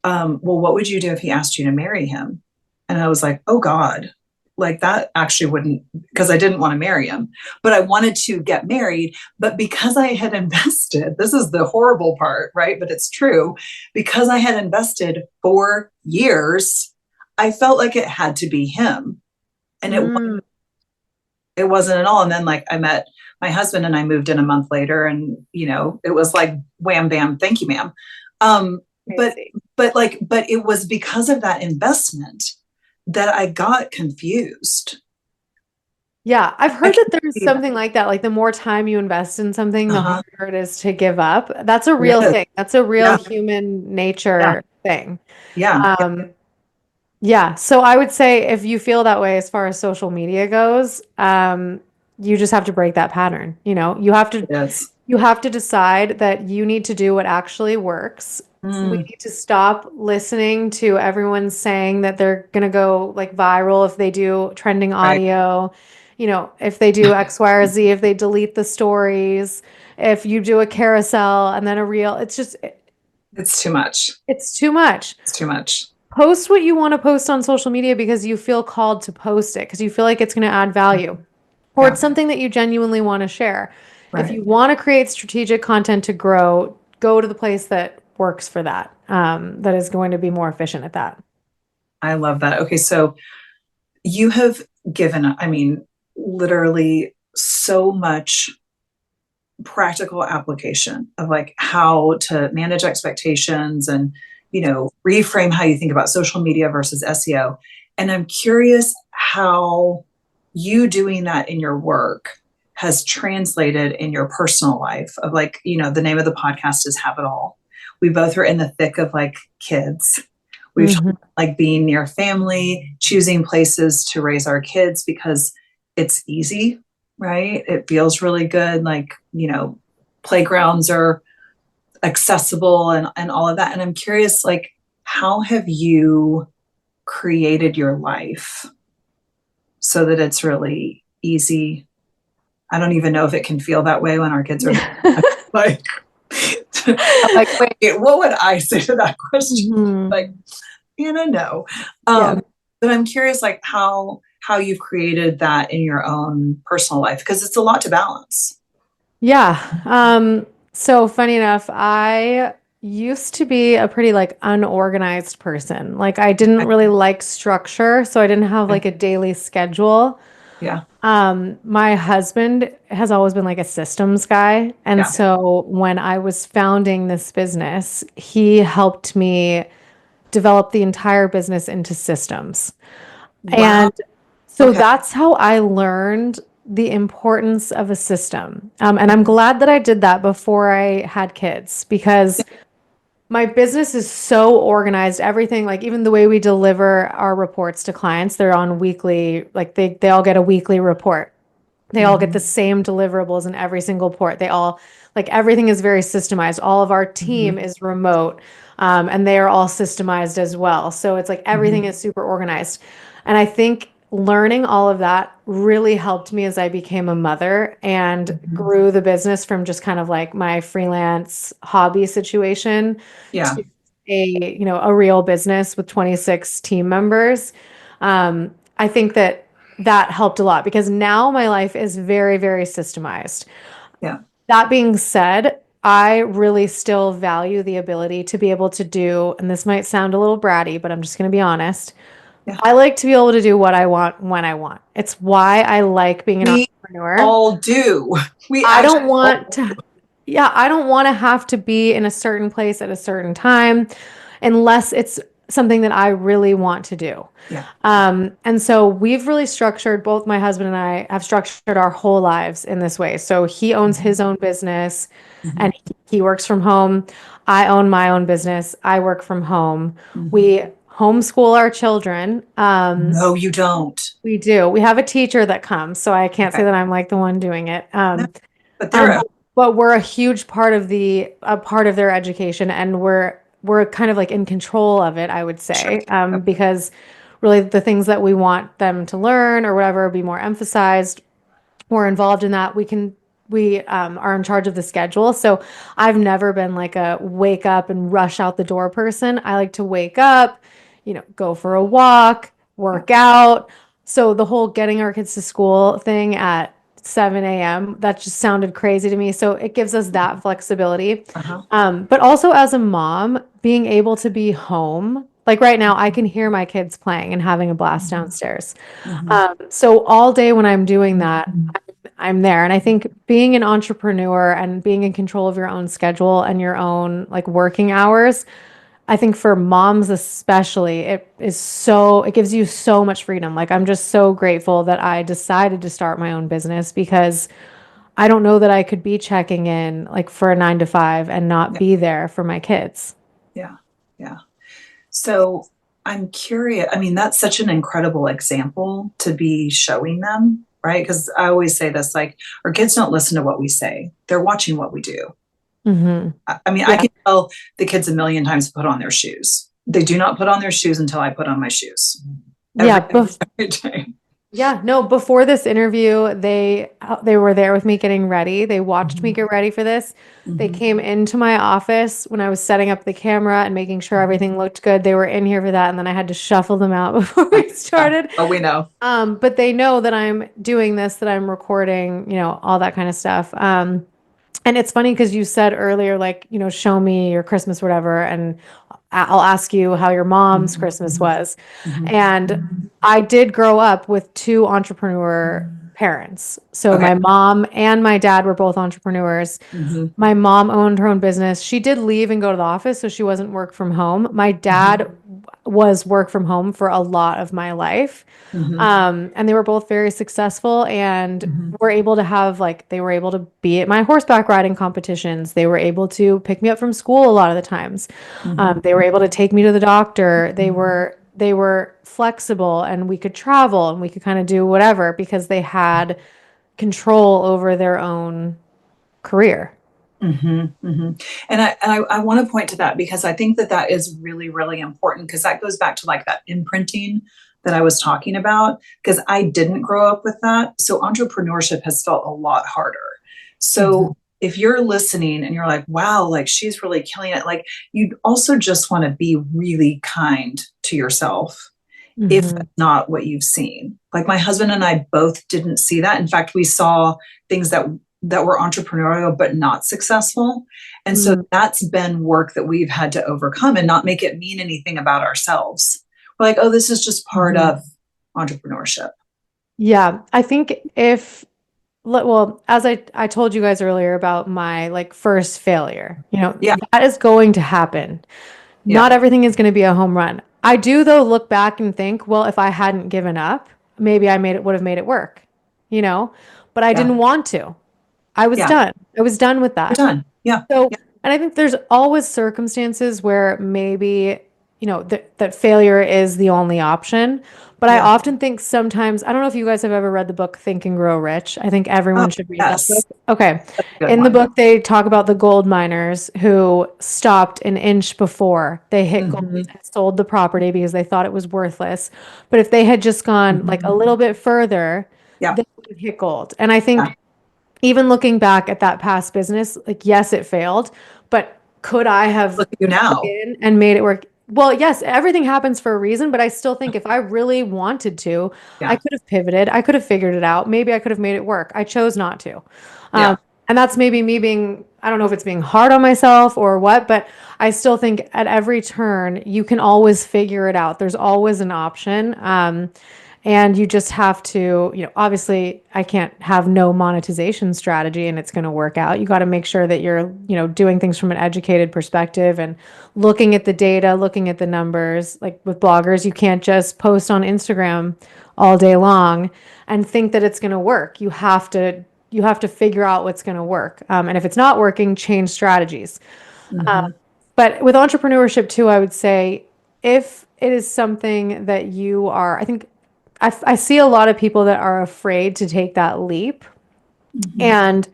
well, what would you do if he asked you to marry him? And I was like, oh God, like that actually wouldn't, because I didn't want to marry him, but I wanted to get married. But because I had invested, this is the horrible part, right? But it's true. Because I had invested 4 years, I felt like it had to be him. And Mm, it wasn't at all. And then like I met my husband and I moved in a month later and it was like wham bam, thank you, ma'am. Um, but crazy. but it was because of that investment that I got confused. Yeah, I've I heard that can there's see that. something like that. Like the more time you invest in something, the Uh-huh. harder it is to give up. That's a It real is. thing. That's a real Yeah. human Yeah. nature thing. Yeah. Um, Yeah. So I would say if you feel that way as far as social media goes, you just have to break that pattern. It is. You have to decide that you need to do what actually works. We Mm, need to stop listening to everyone saying that they're going to go like viral if they do trending right. audio, if they do X, Y, or Z, if they delete the stories, if you do a carousel and then a reel. It's too much. It's too much. It's too much. Post what you want to post on social media because you feel called to post it, because you feel like it's going to add value, or Yeah, it's something that you genuinely want to share. If right. you want to create strategic content to grow, go to the place that works for that, that is going to be more efficient at that. I love that. Okay, so you have given, I mean, literally so much practical application of like how to manage expectations and, reframe how you think about social media versus SEO. And I'm curious how you doing that in your work has translated in your personal life of like, the name of the podcast is Have It All. We both are in the thick of like kids. We've Mhm. like being near family, choosing places to raise our kids because it's easy, right? It feels really good. Like, playgrounds are accessible and all of that. And I'm curious, like, how have you created your life so that it's really easy? I don't even know if it can feel that way when our kids are like, like, wait, what would I say to that question? Like, Mhm. no. Yeah. But I'm curious, like, how you've created that in your own personal life because it's a lot to balance. Yeah. So funny enough, I used to be a pretty like unorganized person. Like I didn't Okay. really like structure, so I didn't have like a daily schedule. Yeah, My husband has always been like a systems guy. And yeah. so when I was founding this business, he helped me develop the entire business into systems. Wow. And so Okay. that's how I learned the importance of a system. And I'm Mhm. glad that I did that before I had kids because my business is so organized. Everything, like even the way we deliver our reports to clients, they're on weekly, like they all get a weekly report. They all get the Mhm. same deliverables in every single port. They all, like everything is very systemized. All of our team Mhm. is remote, and they are all systemized as well. So it's like everything Mhm. is super organized. And I think learning all of that really helped me as I became a mother and Mhm. grew the business from just kind of like my freelance hobby situation Yeah. to a real business with 26 team members. I think that helped a lot because now my life is very, very systemized. Yeah. That being said, I really still value the ability to be able to do, and this might sound a little bratty, but I'm just going to be honest. Yeah. I like to be able to do what I want when I want. It's why I like being an We entrepreneur. all do. We I actually don't all want to, yeah, I don't want to have to be in a certain place at a certain time unless it's something that I really want to do. yeah. And so we've really structured, both my husband and I have structured our whole lives in this way. So he owns Mhm. his own business Mhm. and he works from home. I own my own business. I work from home. Mhm. We homeschool our children. No, you don't. We do. We have a teacher that comes, so I can't say Okay. that I'm like the one doing it. No, but they're a But we're a huge part of a part of their education, and we're kind of like in control of it, I would sure. say, Yep. because really the things that we want them to learn or whatever be more emphasized. We're involved in that. We are in charge of the schedule. So I've never been like a wake up and rush out the door person. I like to wake up, go for a walk, Yep. work out. So the whole getting our kids to school thing at 7 a.m., that just sounded crazy to me. So it gives us that flexibility. Uh-huh. But also as a mom, being able to be home, like right now, I can hear my kids playing and having a blast Mhm. downstairs. Mhm. So all day when I'm doing that, I'm there. And I think being an entrepreneur and being in control of your own schedule and your own like working hours, I think for moms especially, it gives you so much freedom. Like I'm just so grateful that I decided to start my own business because I don't know that I could be checking in like for a 9 to 5 and not Yeah. be there for my kids. Yeah. Yeah. So I'm curious. I mean, that's such an incredible example to be showing them, right? Because I always say this, like, our kids don't listen to what we say. They're watching what we do. Hmm. I mean, I Yeah. can tell the kids a million times to put on their shoes. They do not put on their shoes until I put on my shoes. Yeah. Every day. Yeah, no, before this interview, they were there with me getting ready. They watched me Mhm. get ready for this. They Mhm. came into my office when I was setting up the camera and making sure everything looked good. They were in here for that, and then I had to shuffle them out before we Yeah. started. Oh, we know. But they know that I'm doing this, that I'm recording, all that kind of stuff. And it's funny because you said earlier, like, show me your Christmas, whatever, and I'll ask you how your mom's Mhm. Christmas Mhm. was. Mhm. And I did grow up with two entrepreneur parents. So Okay. my mom and my dad were both entrepreneurs. Mhm. My mom owned her own business. She did leave and go to the office, so she wasn't work from home. My dad Mhm. was work from home for a lot of my life. Mhm. And they were both very successful and Mhm. were able to have they were able to be at my horseback riding competitions. They were able to pick me up from school a lot of the times. Mhm. They were able to take me to the doctor. They were flexible and we could travel and we could kind of do whatever because they had control over their own career. Mhm. Mhm. And I want to point to that because I think that that is really, really important because that goes back to like that imprinting that I was talking about because I didn't grow up with that. So entrepreneurship has felt a lot harder. Mhm. So if you're listening and you're like, wow, like she's really killing it, like you also just want to be really kind to yourself if Mhm. that's not what you've seen. Like my husband and I both didn't see that. In fact, we saw things that were entrepreneurial but not successful. And so Mm. that's been work that we've had to overcome and not make it mean anything about ourselves. We're like, oh, this is just part of entrepreneurship. Yeah, I think well, as I told you guys earlier about my first failure, Yeah. that is going to happen. Yeah. Not everything is going to be a home run. I do though look back and think, well, if I hadn't given up, maybe would have made it work, you know, but I Yeah. didn't want to. I was Yeah. done. I was done with You're that. done. Yeah. So, Yeah. and I think there's always circumstances where maybe, that failure is the only option. But I Yeah. often think sometimes, I don't know if you guys have ever read the book Think and Grow Rich. I think Oh, everyone should read that book. yes. Okay. That's a good In the one. book, they talk about the gold miners who stopped an inch before they hit gold Hmm. and sold the property because they thought it was worthless. But if they had just gone a Hmm. little bit further, Yeah. they would have hit gold. And I Yeah. think even looking back at that past business, yes, it failed, but could I have Look at you dug now. in and made it work? Well, yes, everything happens for a reason, but I still think if I really wanted to, I Yeah. could have pivoted. I could have figured it out. Maybe I could have made it work. I chose not to. Um, Yeah. and that's maybe me being, I don't know if it's being hard on myself or what, but I still think at every turn, you can always figure it out. There's always an option. And you just have to, obviously, I can't have no monetization strategy and it's going to work out. You got to make sure that you're, doing things from an educated perspective and looking at the data, looking at the numbers. Like with bloggers, you can't just post on Instagram all day long and think that it's going to work. You have to figure out what's going to work. And if it's not working, change strategies. Hmm. But with entrepreneurship too, I would say if it is something that you are, I think I see a lot of people that are afraid to take that leap. Hmm. And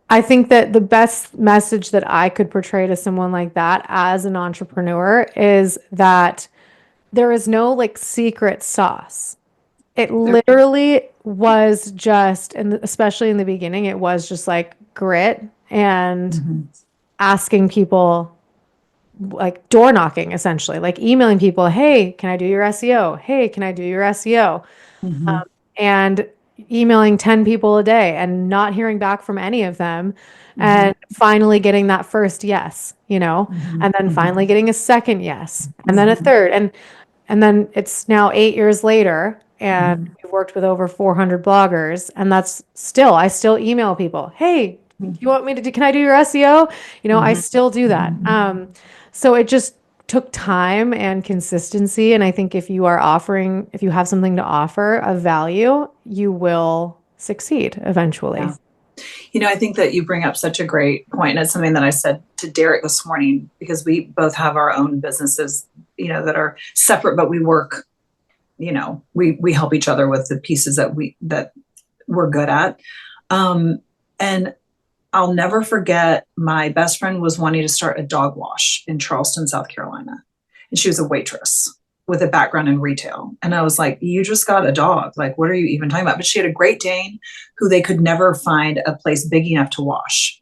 I think that the best message that I could portray to someone like that as an entrepreneur is that there is no secret sauce. It literally was just, and especially in the beginning, it was just grit and Hmm. asking people, door knocking, essentially, emailing people, hey, can I do your SEO? Hey, can I do your SEO? Hmm. And emailing 10 people a day and not hearing back from any of them. Hmm. And finally getting that first yes, Hmm. and then Hmm. finally getting a second yes, and then a Hmm. third. And then it's now 8 years later, and Hmm. we've worked with over 400 bloggers. And I still email people, hey, you want me to can I do your SEO? I Hmm. still do that. So it just took time and consistency. And I think if you have something to offer of value, you will succeed eventually. Yeah. I think that you bring up such a great point, and it's something that I said to Derek this morning because we both have our own businesses, that are separate, but we work, we help each other with the pieces that we're good at. And I'll never forget, my best friend was wanting to start a dog wash in Charleston, South Carolina. And she was a waitress with a background in retail. And I was like, you just got a dog. Like, what are you even talking about? But she had a Great Dane who they could never find a place big enough to wash.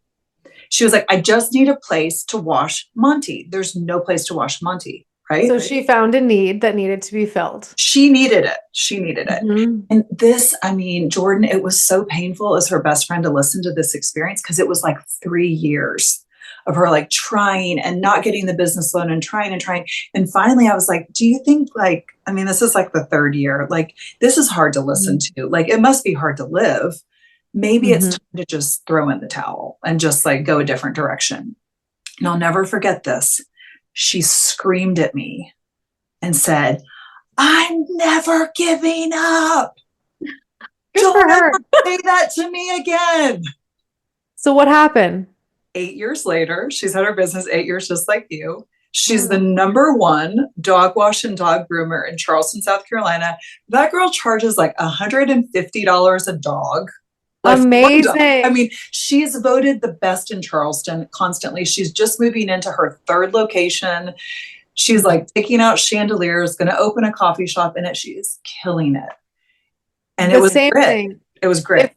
She was like, I just need a place to wash Monty. There's no place to wash Monty. Right. So she found a need that needed to be filled. She needed it. And this, Jordan, it was so painful as her best friend to listen to this experience, because it was like 3 years of her like trying and not getting the business loan and trying. And finally I was like, do you think this is like the 3rd year, like this is hard to listen to, like it must be hard to live. Maybe it's time to just throw in the towel and just like go a different direction. And I'll never forget this. She screamed at me and said, I'm never giving up. Don't ever say that to me again. So what happened? 8 years later, she's had her business 8 years, just like you. She's the #1 dog wash and dog groomer in Charleston, South Carolina. That girl charges like $150 a dog. Amazing. She's voted the best in Charleston constantly. She's just moving into her 3rd location. She's like taking out chandeliers, going to open a coffee shop in it. She is killing it. And it was same grit. thing. It was grit.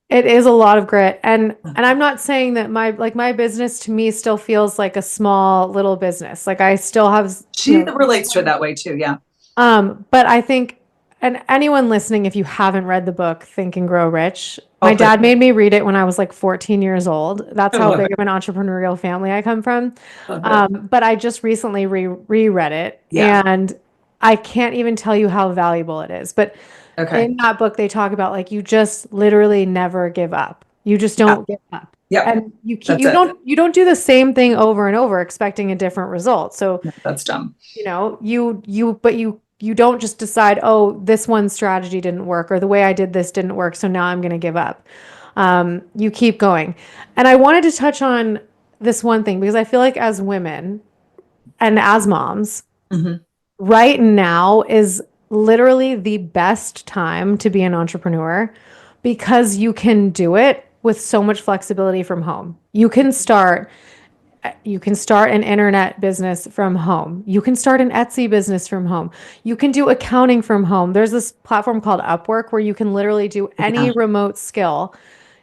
It is a lot of grit. And I'm not saying that my business to me still feels like a small little business. Like I still have. She relates to it that way too. Yeah. But I think, and anyone listening, if you haven't read the book, Think and Grow Rich, my dad made me read it when I was like 14 years old. That's how big of an entrepreneurial family I come from. But I just recently reread it, and I can't even tell you how valuable it is. But in that book, they talk about like, you just literally never give up. You just don't give up. Yeah. And you don't do the same thing over and over expecting a different result. So that's dumb. You don't just decide, oh, this one strategy didn't work, or the way I did this didn't work, so now I'm going to give up. You keep going. And I wanted to touch on this one thing, because I feel like as women and as moms, right now is literally the best time to be an entrepreneur, because you can do it with so much flexibility from home. You can start an internet business from home. You can start an Etsy business from home. You can do accounting from home. There's this platform called Upwork where you can literally do any remote skill.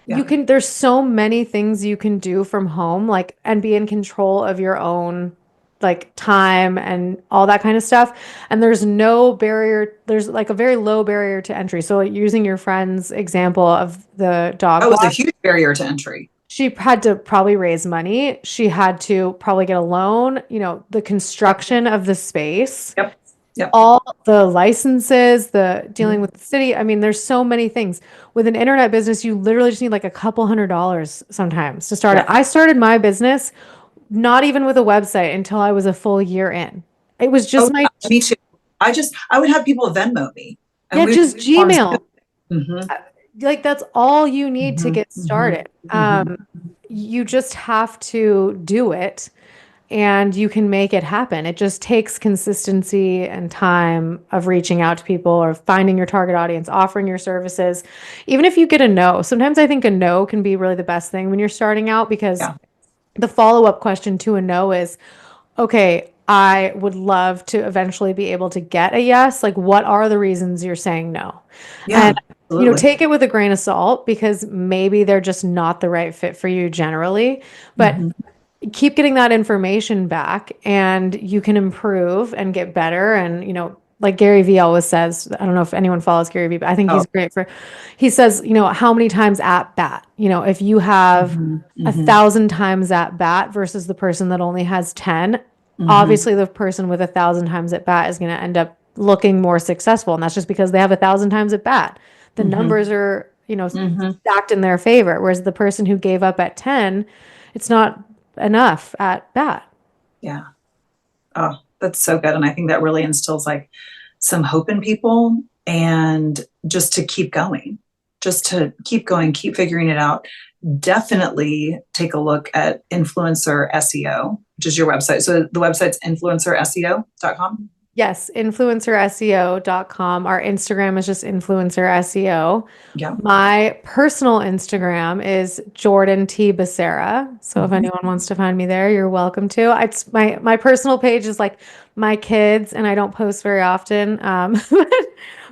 There's so many things you can do from home, like, and be in control of your own like time and all that kind of stuff. And there's no barrier. There's like a very low barrier to entry. So using your friend's example of the dog, that was a huge barrier to entry. She had to probably raise money. She had to probably get a loan, the construction of the space, all the licenses, the dealing with the city. There's so many things. With an internet business, you literally just need like a couple $100s sometimes to start it. I started my business not even with a website until I was a full year in. It was just me too. I would have people Venmo me. And just Gmail. Like that's all you need to get started. You just have to do it, and you can make it happen. It just takes consistency and time of reaching out to people or finding your target audience, offering your services. Even if you get a no, sometimes I think a no can be really the best thing when you're starting out, because the follow-up question to a no is, okay, I would love to eventually be able to get a yes. Like, what are the reasons you're saying no? And, take it with a grain of salt, because maybe they're just not the right fit for you generally, but keep getting that information back, and you can improve and get better. And, like Gary Vee always says, I don't know if anyone follows Gary Vee, but I think he's great he says, how many times at bat, if you have 1,000 times at bat versus the person that only has 10, obviously the person with 1,000 times at bat is going to end up looking more successful. And that's just because they have 1,000 times at bat. The numbers are, stacked in their favor. Whereas the person who gave up at 10, it's not enough at bat. Yeah. Oh, that's so good. And I think that really instills like some hope in people, and just to keep going, keep figuring it out. Definitely take a look at influencer SEO, just your website. So the website's influencerseo.com. Yes, influencerseo.com. Our Instagram is just influencer SEO. Yeah. My personal Instagram is Jordan T. Becerra. So if anyone wants to find me there, you're welcome to. It's my personal page is like my kids, and I don't post very often.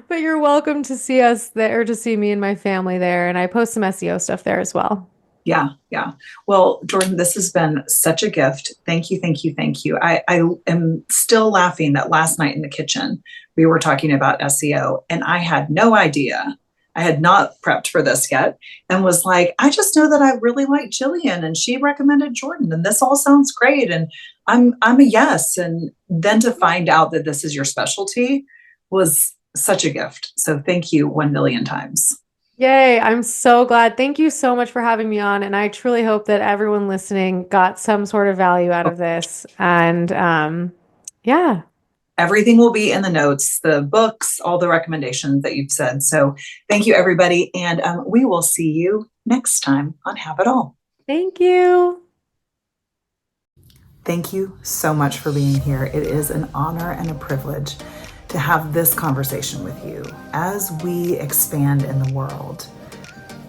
But you're welcome to see us there, or to see me and my family there. And I post some SEO stuff there as well. Yeah. Yeah. Well, Jordan, this has been such a gift. Thank you. Thank you. Thank you. I am still laughing that last night in the kitchen, we were talking about SEO and I had no idea. I had not prepped for this yet and was like, I just know that I really like Jillian and she recommended Jordan and this all sounds great. And I'm a yes. And then to find out that this is your specialty was such a gift. So thank you 1 million times. Yay, I'm so glad. Thank you so much for having me on. And I truly hope that everyone listening got some sort of value out of this. And yeah. Everything will be in the notes, the books, all the recommendations that you've said. So thank you, everybody. And we will see you next time on Have It All. Thank you. Thank you so much for being here. It is an honor and a privilege to have this conversation with you as we expand in the world.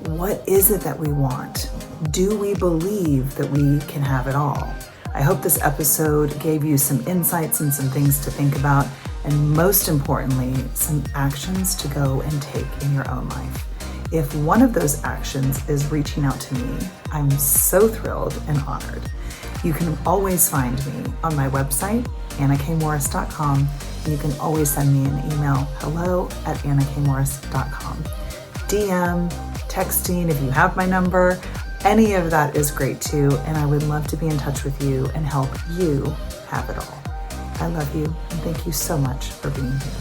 What is it that we want? Do we believe that we can have it all? I hope this episode gave you some insights and some things to think about, and most importantly, some actions to go and take in your own life. If one of those actions is reaching out to me, I'm so thrilled and honored. You can always find me on my website, annakmorris.com. You can always send me an email, hello@annakmorris.com. DM, texting, if you have my number, any of that is great too. And I would love to be in touch with you and help you have it all. I love you and thank you so much for being here.